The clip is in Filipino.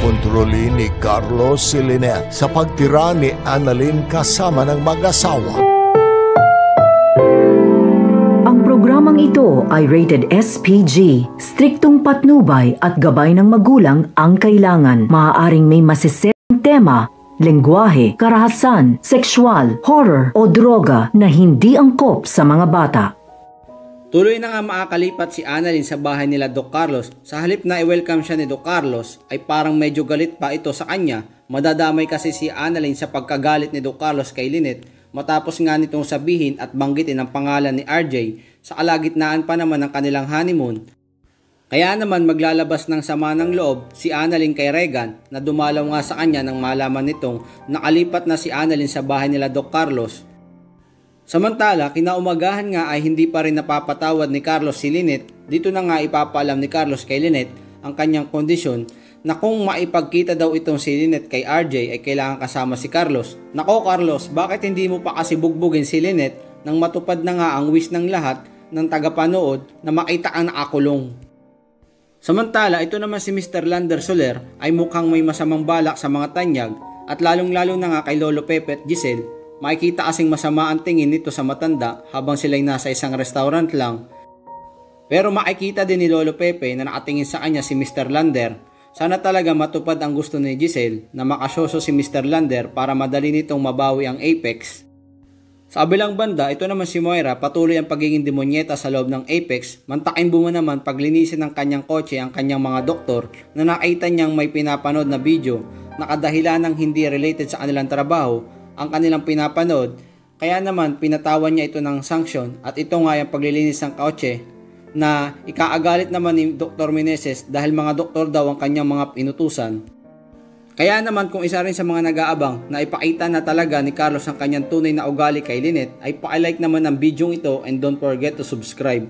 kontrolin ni Carlos si Lynette sa pagtira ni Annalyn kasama ng mag-asawa. Ang programang ito ay rated SPG. Striktong patnubay at gabay ng magulang ang kailangan. Maaaring may masiserang tema, lengguwahe, karahasan, sexual, horror o droga na hindi angkop sa mga bata. Tuloy na nga makakalipat si Annalyn sa bahay nila Doc Carlos. Sa halip na i-welcome siya ni Doc Carlos, ay parang medyo galit pa ito sa kanya. Madadamay kasi si Annalyn sa pagkagalit ni Doc Carlos kay Lynette matapos nga nitong sabihin at banggitin ang pangalan ni RJ sa kalagitnaan pa naman ng kanilang honeymoon. Kaya naman maglalabas ng sama ng loob si Annalyn kay Regan na dumalaw nga sa kanya nang malaman nitong nakalipat na si Annalyn sa bahay nila Doc Carlos. Samantala, kinaumagahan nga ay hindi pa rin napapatawad ni Carlos si Lynette. Dito na nga ipapaalam ni Carlos kay Lynette ang kanyang kondisyon na kung maipagkita daw itong si Lynette kay RJ ay kailangan kasama si Carlos. Nako Carlos, bakit hindi mo pa kasi bugbugin si Lynette nang matupad na nga ang wish ng lahat ng tagapanood na makita ang nakakulong? Samantala, ito naman si Mr. Lander Soler ay mukhang may masamang balak sa mga tanyag at lalong-lalo na nga kay Lolo Pepe at Giselle. Makikita kasing masama ang tingin nito sa matanda habang sila'y nasa isang restaurant lang. Pero makikita din ni Lolo Pepe na nakatingin sa kanya si Mr. Lander. Sana talaga matupad ang gusto ni Giselle na makasyoso si Mr. Lander para madali nitong mabawi ang Apex. Sa kabilang banda, ito naman si Moira patuloy ang pagiging demonyeta sa loob ng Apex. Mantakin mo naman paglinisin ng kanyang kotse ang kanyang mga doktor na nakita niyang may pinapanood na video na kadahilan ng hindi related sa kanilang trabaho ang kanilang pinapanood, kaya naman pinatawan niya ito ng sanction at ito nga yung paglilinis ng kotse na ikaagalit naman ni Dr. Meneses dahil mga doktor daw ang kanyang mga inutusan. Kaya naman kung isa rin sa mga nag-aabang na ipakita na talaga ni Carlos ang kanyang tunay na ugali kay Lynette ay pakilike naman ang video ito and don't forget to subscribe.